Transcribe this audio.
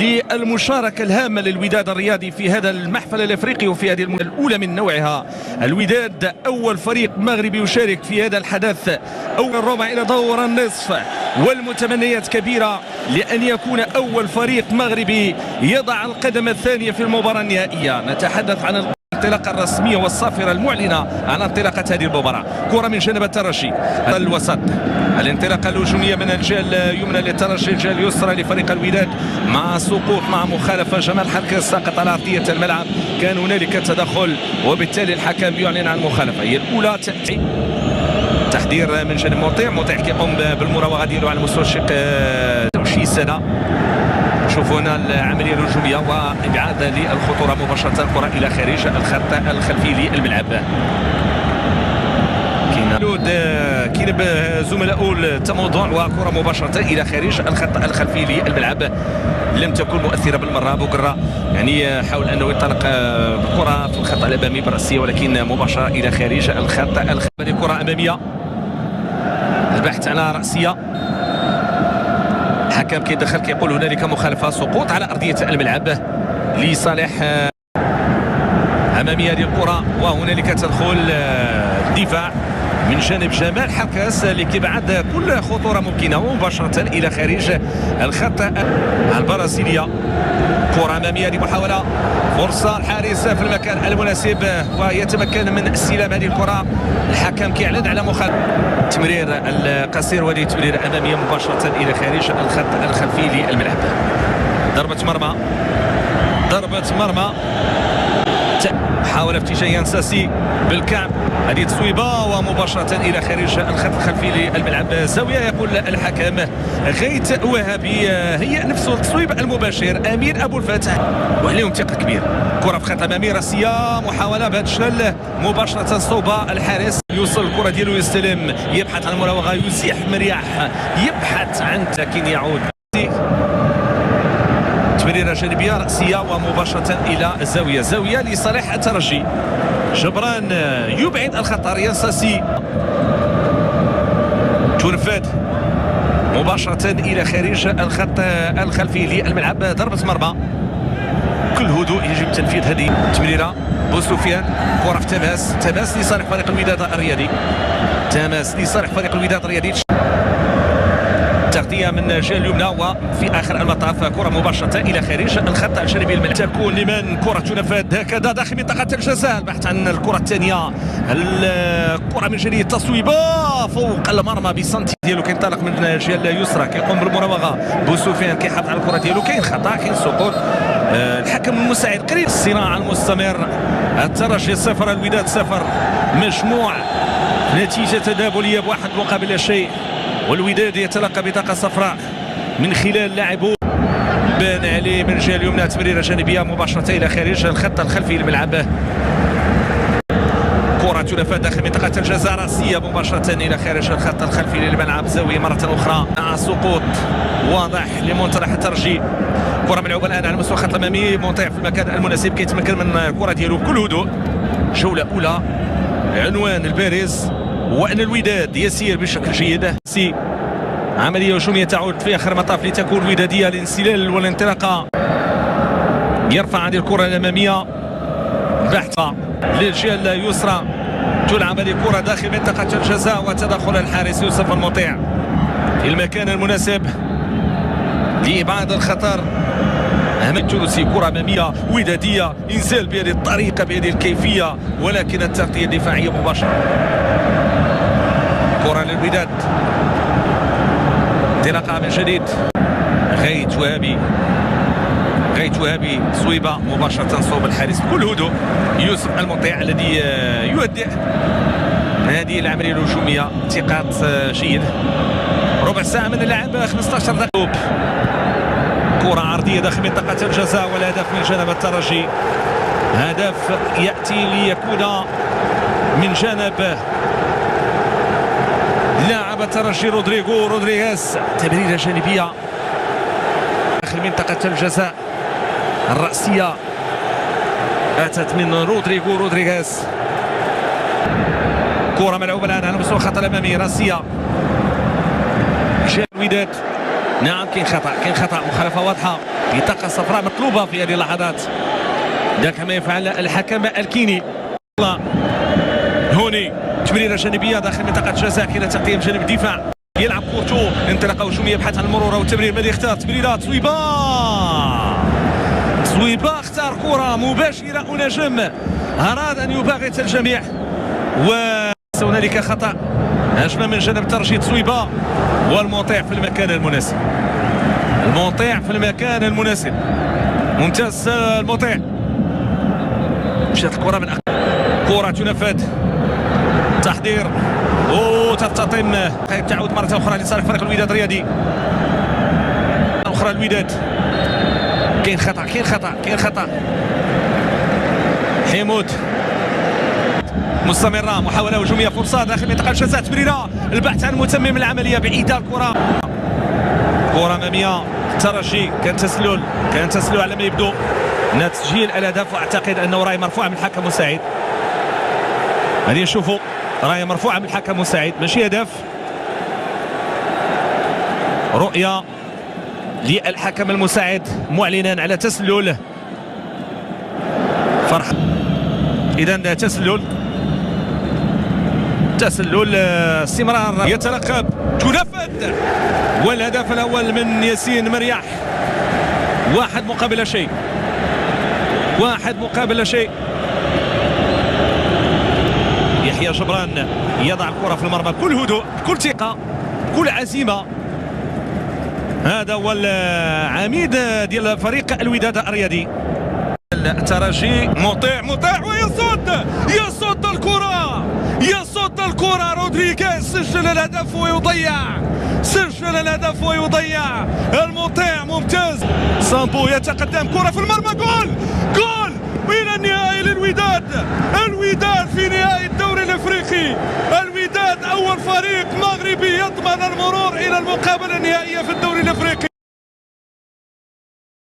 للمشاركة الهامة للوداد الرياضي في هذا المحفل الافريقي وفي هذه الاولى من نوعها. الوداد اول فريق مغربي يشارك في هذا الحدث، اول الربع الى دور النصف، والمتمنيات كبيرة لأن يكون أول فريق مغربي يضع القدم الثانية في المباراة النهائية. نتحدث عن الانطلاقة الرسمية والصافرة المعلنة عن انطلاقة هذه المباراة. كرة من جانب الترجي الوسط، الانطلاقة الهجومية من الجهة اليمنى للترجي، الجهة اليسرى لفريق الوداد، مع سقوط مع مخالفة. جمال حركة ساقط على أرضية الملعب، كان هنالك تدخل وبالتالي الحكم يعلن عن مخالفة. هي الأولى تحضير من جانب مطيع كيقوم بالمراوغه ديالو على مستوى الشق شي سنه. نشوفوا هنا العمليه الهجوميه وابعاد للخطوره مباشره، الكره الى خارج الخط الخلفي للملعب. كاين زملاء التموضع وكره مباشره الى خارج الخط الخلفي للملعب. لم تكن مؤثره بالمره. بوكرة يعني حاول انه ينطلق بالكره في الخط الامامي بالراسيه، ولكن مباشره الى خارج الخط الخلفي. كره اماميه، البحث على راسيه، الحكم كيدخل كيقول هنالك مخالفه، سقوط على ارضيه الملعب لصالح اماميه هذه الكره، وهنالك تدخل الدفاع من جانب جمال حركاس اللي كيبعد كل خطوره ممكنه مباشره الى خارج الخط البرازيليه. كره اماميه لمحاوله، فرصه الحارس في المكان المناسب ويتمكن من استلام هذه الكره. الحكم كيعلن على مخالفه. تمرير القصير وهذه تمرير اماميه مباشره الى خارج الخط الخلفي للملعب. ضربه مرمى، ضربه مرمى، محاولة افتتاح ينساسي بالكعب، هذه تصويبة ومباشرة إلى خارج الخط الخلفي للملعب. زاوية يقول الحكم غيث وهبي هي نفسه التصويب المباشر. أمير أبو الفتح وعليهم ثقة كبيرة. كرة في خط أمامي راسية، محاولة بهذا الشكل مباشرة صوب الحارس، يوصل الكرة ديالو يستلم، يبحث عن المراوغة، يزيح مرياح، يبحث عن لكن يعود. تمريرة جانبية رأسية ومباشرة إلى الزاوية، زاوية لصالح الترجي. جبران يبعد الخطر، ينساسي تنفذ مباشرة إلى خارج الخط الخلفي للملعب. ضربة مرمى، كل هدوء يجب تنفيذ هذه التمريرة. بوسفيان، كرة في تماس لصالح فريق الوداد الرياضي، تماس لصالح فريق الوداد الرياضي. تغطية من الجهة اليمنى، وفي آخر المطاف كرة مباشرة إلى خارج الخط الجانبي الملعب. تكون لمن كرة تنفذ هكذا داخل منطقة الجزاء. البحث عن الكرة الثانية، الكرة من جديد، تصويبة فوق المرمى بسنتي ديالو، كينطلق من الجهة اليسرى، كيقوم بالمراوغة. بوسفيان كيحافظ على الكرة ديالو، كاين خطأ، كاين سقوط. الحكم المساعد قريب. الصراع المستمر، الترجي 0 الوداد 0، مجموع نتيجة تدابلية بواحد مقابل لا شيء، والوداد يتلقى بطاقة صفراء من خلال لاعبه. بان عليه من الجهه اليمنى تمريره جانبيه مباشره الى خارج الخط الخلفي للملعب. كره تنفذ داخل منطقه الجزاء، راسيه مباشره الى خارج الخط الخلفي للملعب. زاويه مره اخرى مع سقوط واضح لمنطلق الترجي. كره ملعوبه الان على مستوى الخط الامامي، مطيع في المكان المناسب، كيتمكن من الكره ديالو بكل هدوء. جوله اولى، عنوان البارز هو ان الوداد يسير بشكل جيد. عمليه هجوميه تعود في اخر المطاف لتكون وداديه. الانسلال والانطلاقه، يرفع هذه الكره الاماميه بحثا للجهه اليسرى، تلعب هذه الكره داخل منطقه الجزاء، وتدخل الحارس يوسف المطيع في المكان المناسب لابعاد الخطر. التونسي، كره اماميه وداديه، انزال بهذه الطريقه بهذه الكيفيه، ولكن التغطيه الدفاعيه مباشره. كره للوداد، انطلاقه من جديد، غيث وهبي، صويبه مباشره صوب الحارس بكل هدوء. يوسف المطيع الذي يؤدي هذه العمليه الهجوميه ثقات جيد. ربع ساعه من اللعب، 15 دقيقه. كره عرضيه داخل منطقه الجزاء، والهدف من جانب الترجي. هدف ياتي ليكون من جانب لاعب الترجي رودريغيز. تمريره جانبيه داخل منطقه الجزاء، الرأسية أتت من رودريغيز. كرة ملعوبة الآن على مستوى الخط الأمامي، رأسية جاء الوداد، نعم كاين خطأ مخالفة واضحة، بطاقة صفراء مطلوبة في هذه اللحظات. ده كما يفعل الحكم الكيني. هوني تمريرة جانبية داخل منطقة الجزاء، كاين تقديم جانب الدفاع، يلعب كورتو، انطلاقة هجومية يبحث عن المرور والتمرير. ماذا يختار؟ تمريرات صويبا اختار كرة مباشرة ونجم أراد أن يباغت الجميع، وهنالك خطأ هجمة من جانب ترجي صويبا، والمطيع في المكان المناسب. ممتاز المطيع. مشات الكرة من كرة تنفذ، تحضير ترتطم، تعود مرة أخرى لصالح فريق الوداد الرياضي. أخرى الوداد، كاين خطأ. حمود مستمرة، محاولة هجومية، فرصة داخل منطقة الجزاء، تمريرة، البحث عن متمم العملية بعيدة. الكرة أمامية الترجي، كان تسلل على ما يبدو تسجيل الهدف، واعتقد انه راي مرفوعه من الحكم المساعد. غادي نشوفوا راي مرفوعه من الحكم المساعد، ماشي هدف. رؤيه للحكم المساعد معلنا على تسلل فرحه. اذا تسلل استمرار، يترقب، تنفذ، والهدف الاول من ياسين مرياح. 1 مقابل شيء. يحيى جبران يضع الكرة في المرمى بكل هدوء، بكل ثقة، بكل عزيمة. هذا هو العميد ديال فريق الوداد الرياضي. الترجي مطيع يصد الكرة، رودريغيز سجل الهدف ويضيع. المطيع ممتاز. سامبو يتقدم، كرة في المرمى، جول إلى النهائي للوداد. الوداد في نهائي الدوري الافريقي. الوداد اول فريق مغربي يضمن المرور الى المقابلة النهائية في الدوري الافريقي.